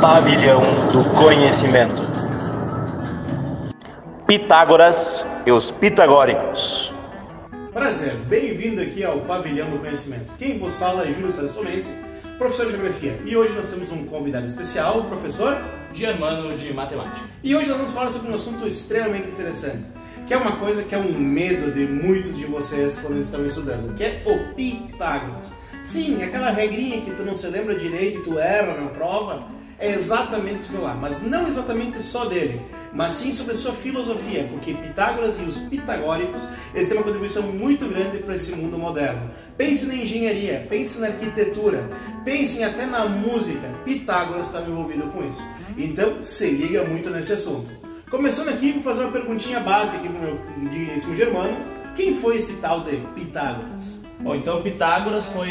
Pavilhão do Conhecimento. Pitágoras e os pitagóricos. Prazer, bem-vindo aqui ao Pavilhão do Conhecimento. Quem vos fala é Júlio Sassomense, professor de Geografia. E hoje nós temos um convidado especial, o professor Germano de Matemática. E hoje nós vamos falar sobre um assunto extremamente interessante, que é uma coisa que é um medo de muitos de vocês quando estão estudando, que é o Pitágoras. Sim, aquela regrinha que tu não se lembra direito e tu erra na prova, é exatamente isso lá, mas não exatamente só dele, mas sim sobre a sua filosofia, porque Pitágoras e os pitagóricos, eles têm uma contribuição muito grande para esse mundo moderno. Pense na engenharia, pense na arquitetura, pensem até na música, Pitágoras está envolvido com isso. Então, se liga muito nesse assunto. Começando aqui, vou fazer uma perguntinha básica aqui para o meu digníssimo Germano. Quem foi esse tal de Pitágoras? Bom, então Pitágoras foi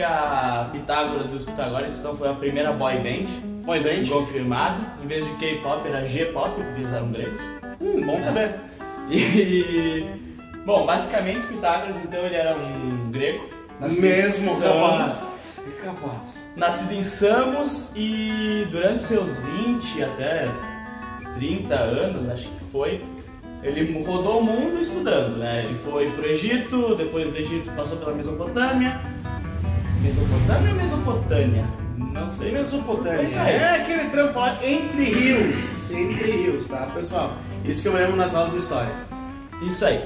Pitágoras e os pitagóricos, então foi a primeira boy band. Boy band? Confirmado. Em vez de K-pop era G-pop, porque eles eram gregos. Bom saber. E... Bom, basicamente Pitágoras, então, ele era um grego. Mesmo capaz. Capaz. Nascido em Samos e durante seus 20 até 30 anos, acho que foi, ele rodou o mundo estudando, né? Ele foi pro Egito, depois do Egito passou pela Mesopotâmia. Mesopotâmia ou Mesopotâmia? Não sei. Mesopotâmia. É aquele trampo lá entre rios, tá, pessoal? Isso que eu lembro nas aulas de história. Isso aí.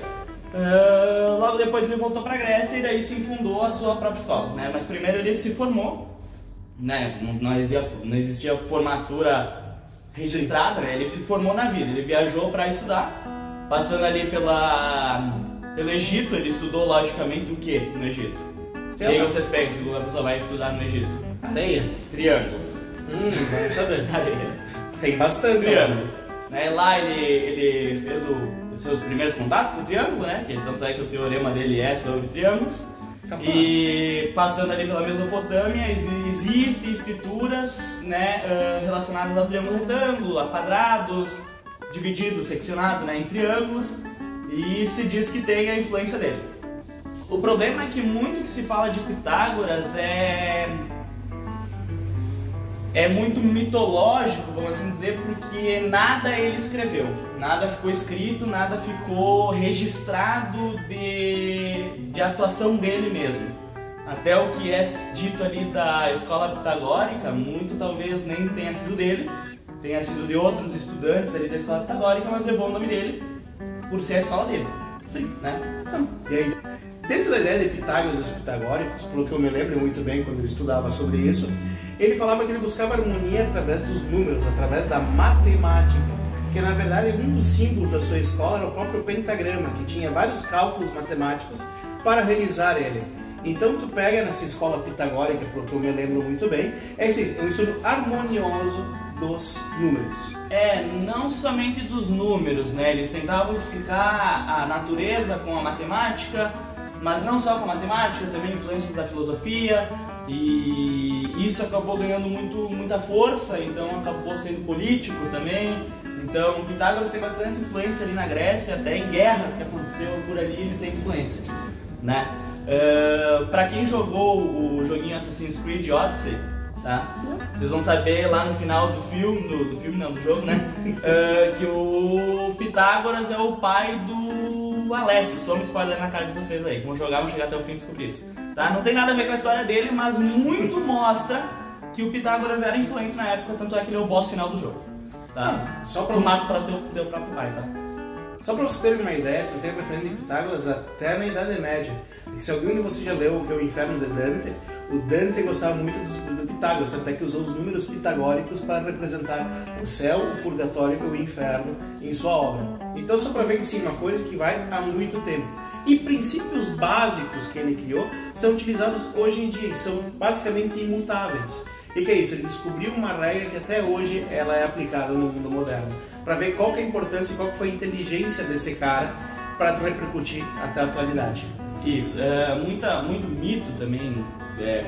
Logo depois ele voltou pra Grécia e daí se fundou a sua própria escola, né? Mas primeiro ele se formou, né? Não existia formatura registrada, né? Ele se formou na vida, ele viajou para estudar, passando ali pelo Egito. Ele estudou logicamente o que no Egito? E aí vocês pensam, a pessoa vai estudar no Egito? Areia. Triângulos. Vamos saber. Areia. Tem bastante triângulos. Né? Lá ele fez os seus primeiros contatos com o triângulo, né? Que tanto é que o teorema dele é sobre triângulos. Capaz. E passando ali pela Mesopotâmia, existem escrituras, né, relacionadas ao triângulo retângulo, a quadrados, divididos, seccionado, né, em triângulos, e se diz que tem a influência dele. O problema é que muito que se fala de Pitágoras é muito mitológico, vamos assim dizer, porque nada ele escreveu, nada ficou escrito, nada ficou registrado de atuação dele mesmo. Até o que é dito ali da escola pitagórica, muito talvez nem tenha sido dele, tenha sido de outros estudantes ali da escola pitagórica, mas levou o nome dele por ser a escola dele. Sim. Né? Então, e aí, dentro da ideia de Pitágoras e os pitagóricos, pelo que eu me lembro muito bem quando eu estudava sobre isso, ele falava que ele buscava harmonia através dos números, através da matemática, que na verdade um dos símbolos da sua escola era o próprio pentagrama, que tinha vários cálculos matemáticos para realizar ele. Então tu pega nessa escola pitagórica, pelo que eu me lembro muito bem, é um estudo harmonioso dos números. Não somente dos números, né? Eles tentavam explicar a natureza com a matemática, mas não só com a matemática, também influências da filosofia, e isso acabou ganhando muita força, então acabou sendo político também. Então Pitágoras tem bastante influência ali na Grécia, até em guerras que aconteceram por ali ele tem influência, né? Pra quem jogou o joguinho Assassin's Creed Odyssey, tá? Vocês vão saber lá no final do jogo, né? Que o Pitágoras é o pai do Alessio. Toma spoiler na cara de vocês aí, que vão chegar até o fim e descobrir isso. Tá? Não tem nada a ver com a história dele, mas muito mostra que o Pitágoras era influente na época, tanto é que ele é o boss final do jogo. Tá? Só pra tu mata para teu próprio pai, tá? Só para vocês terem uma ideia, eu tenho referência de Pitágoras até na Idade Média. E se algum de vocês já leu o que é o Inferno de Dante, o Dante gostava muito do Pitágoras, até que usou os números pitagóricos para representar o céu, o purgatório e o inferno em sua obra. Então só para ver que sim, uma coisa que vai há muito tempo. E princípios básicos que ele criou são utilizados hoje em dia e são basicamente imutáveis. E que é isso? Ele descobriu uma regra que até hoje ela é aplicada no mundo moderno. Para ver qual que é a importância e qual que foi a inteligência desse cara para repercutir até a atualidade. Isso, muito mito também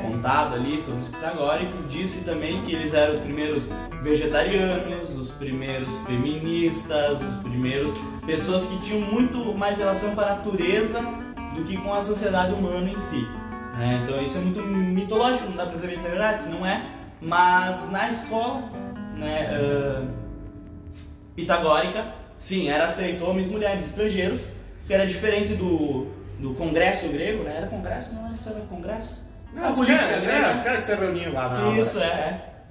contado ali sobre os pitagóricos. Disse também que eles eram os primeiros vegetarianos, os primeiros feministas, os primeiros pessoas que tinham muito mais relação com a natureza do que com a sociedade humana em si. Então isso é muito mitológico, não dá pra saber se é verdade, se não é, mas na escola né, pitagórica, sim, era aceito homens, mulheres, estrangeiros, que era diferente do congresso grego, né? Era congresso? Não, isso era congresso? Não, os caras que se reuniam lá na Ágora. Isso,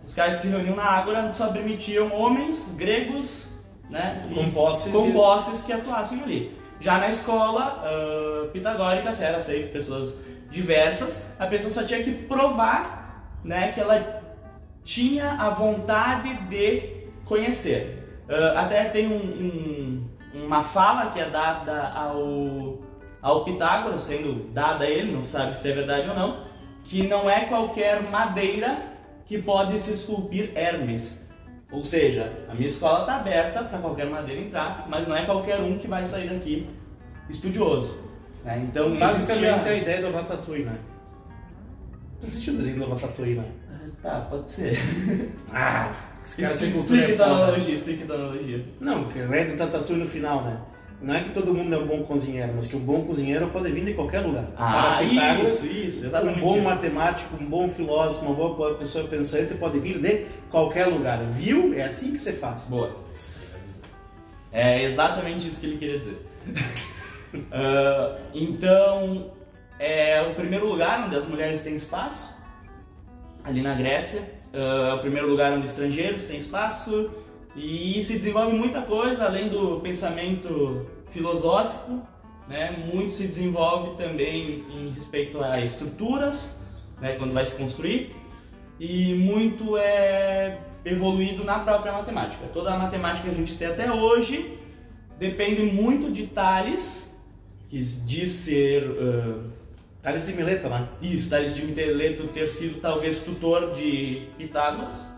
Os caras que se reuniam na Ágora só permitiam homens gregos, né? Com posses que atuassem ali. Já na escola pitagórica, era aceito pessoas diversas, a pessoa só tinha que provar, né, que ela tinha a vontade de conhecer. Até tem uma fala que é dada ao Pitágoras, sendo dada a ele, não sabe se é verdade ou não, que não é qualquer madeira que pode se esculpir Hermes. Ou seja, a minha escola está aberta para qualquer madeira entrar, mas não é qualquer um que vai sair daqui estudioso. Né? Então, basicamente é a ideia do Ratatouille, né? Tu assistiu o desenho do Ratatouille, né? Tá, pode ser. Esse cara sem cultura explica tua analogia. Não, porque é do Ratatouille no final, né? Não é que todo mundo é um bom cozinheiro, mas que um bom cozinheiro pode vir de qualquer lugar. Isso, exatamente. Um bom matemático, um bom filósofo, uma boa pessoa pensante pode vir de qualquer lugar. Viu? É assim que você faz. Boa. É exatamente isso que ele queria dizer. Então, é o primeiro lugar onde as mulheres têm espaço, ali na Grécia. É o primeiro lugar onde estrangeiros têm espaço. E se desenvolve muita coisa, além do pensamento filosófico, né? Muito se desenvolve também em respeito a estruturas, né? Quando vai se construir, e muito é evoluído na própria matemática. Toda a matemática que a gente tem até hoje depende muito de Tales, que diz ser... Tales de Mileto, né? Isso, Tales de Mileto ter sido talvez tutor de Pitágoras.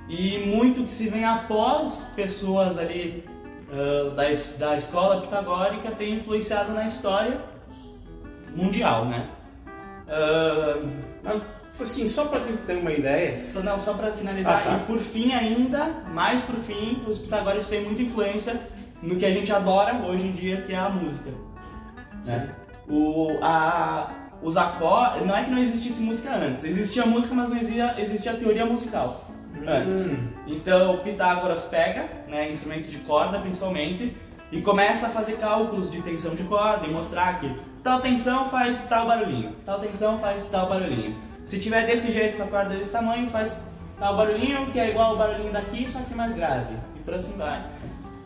E muito que se vem após pessoas ali da escola pitagórica tem influenciado na história mundial, né? Mas, assim, só para ter uma ideia... Só para finalizar, e por fim ainda, mais por fim, os pitagóricos têm muita influência no que a gente adora hoje em dia, que é a música. Né? Os acordes... Não é que não existisse música antes, existia música, mas não existia a teoria musical antes. Então Pitágoras pega, né, instrumentos de corda principalmente, e começa a fazer cálculos de tensão de corda e mostrar que tal tensão faz tal barulhinho, tal tensão faz tal barulhinho. Se tiver desse jeito com a corda desse tamanho, faz tal barulhinho que é igual ao barulhinho daqui, só que mais grave, e por assim vai.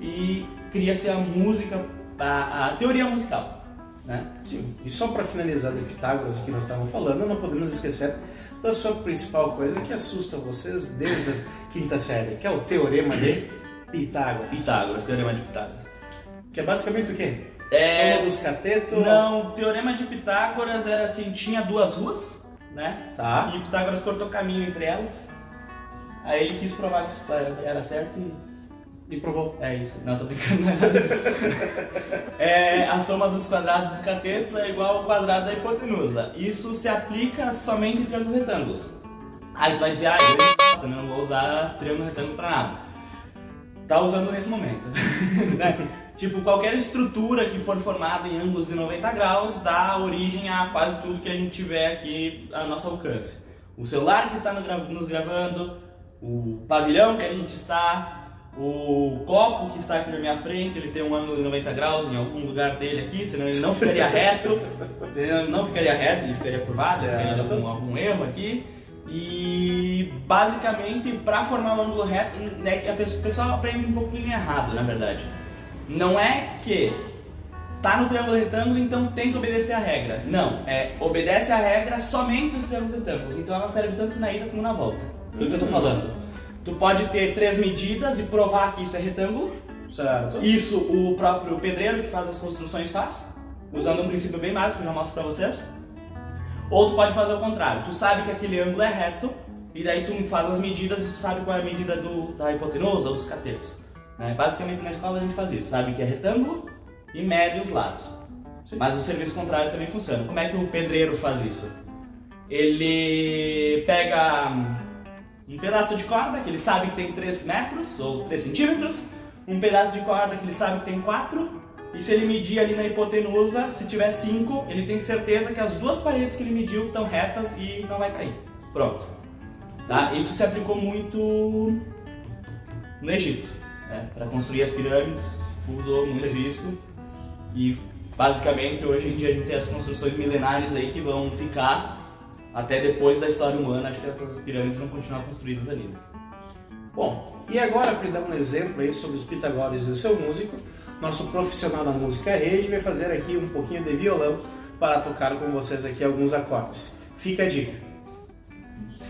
E cria-se a música, a teoria musical, né? Sim. E só para finalizar de Pitágoras, que nós estávamos falando, não podemos esquecer da sua principal coisa que assusta vocês desde a quinta série, que é o Teorema de Pitágoras. Teorema de Pitágoras. Que é basicamente o quê? Soma dos catetos? Não, o Teorema de Pitágoras era assim, tinha duas ruas, né? Tá. E Pitágoras cortou caminho entre elas. Aí ele quis provar que isso era certo e provou. É isso. Não, tô brincando, não é nada disso. A soma dos quadrados dos catetos é igual ao quadrado da hipotenusa. Isso se aplica somente em triângulos retângulos. Aí tu vai dizer, não vou usar triângulo retângulo pra nada. Tá usando nesse momento. Né? Tipo, qualquer estrutura que for formada em ângulos de 90 graus dá origem a quase tudo que a gente tiver aqui a nosso alcance. O celular que está nos gravando, o pavilhão que a gente está, o copo que está aqui na minha frente, ele tem um ângulo de 90 graus em algum lugar dele aqui, senão ele não ficaria reto, ele ficaria curvado, ficaria algum erro aqui. E basicamente, para formar um ângulo reto, né, o pessoal aprende um pouquinho errado, na verdade. Não é que tá no triângulo retângulo, então tem que obedecer a regra. Não, obedece a regra somente os triângulos retângulos. Então ela serve tanto na ida como na volta. O que eu tô falando? Tu pode ter 3 medidas e provar que isso é retângulo. Certo. Isso o próprio pedreiro que faz as construções faz, usando um princípio bem básico que eu já mostro pra vocês. Ou tu pode fazer o contrário. Tu sabe que aquele ângulo é reto, e daí tu faz as medidas e tu sabe qual é a medida da hipotenusa ou dos catetos. Basicamente na escola a gente faz isso. Sabe que é retângulo e mede os lados. Sim. Mas o serviço contrário também funciona. Como é que o pedreiro faz isso? Ele pega um pedaço de corda que ele sabe que tem 3 metros ou 3 centímetros, um pedaço de corda que ele sabe que tem 4, e se ele medir ali na hipotenusa, se tiver 5, ele tem certeza que as 2 paredes que ele mediu estão retas e não vai cair. Pronto. Tá? Isso se aplicou muito no Egito, né? Para construir as pirâmides, usou muito isso. E basicamente hoje em dia a gente tem as construções milenares aí que vão ficar até depois da história humana. Acho que essas pirâmides vão continuar construídas ali. Bom, e agora para dar um exemplo aí sobre os pitagóricos e o seu músico, nosso profissional da música rede vai fazer aqui um pouquinho de violão para tocar com vocês aqui alguns acordes. Fica a dica.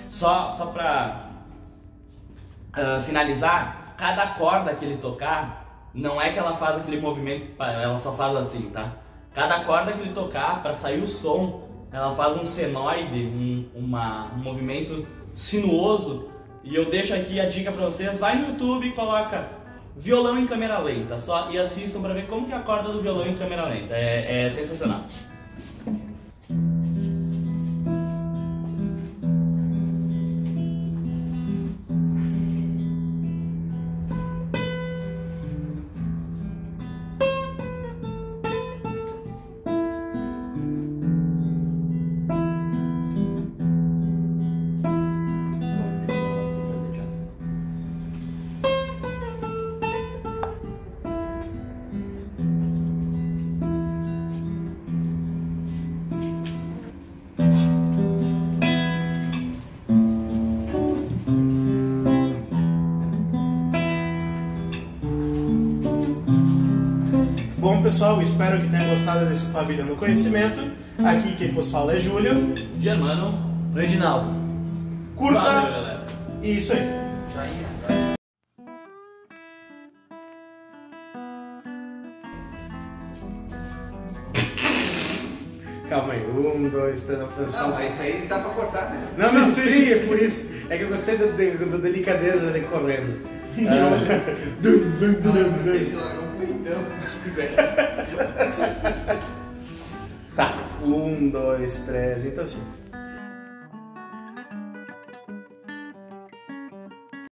Só para finalizar, cada corda que ele tocar, não é que ela faz aquele movimento, ela só faz assim, tá? Cada corda que ele tocar, para sair o som, ela faz um senoide, um movimento sinuoso. E eu deixo aqui a dica para vocês, vai no YouTube e coloca violão em câmera lenta, e assistam para ver como que é a corda do violão em câmera lenta, é sensacional. Bom pessoal, espero que tenham gostado desse pavilhão do conhecimento. Aqui quem vos fala é Júlio, Germano, Reginaldo. Curta valeu, galera. e isso aí. Calma aí, 1, 2, 3, Não, mas isso aí dá pra cortar, né? Não, sim, é por isso. É que eu gostei da delicadeza dele correndo. Deixa lá, não peitão, velho. Tá, 1, 2, 3, então assim.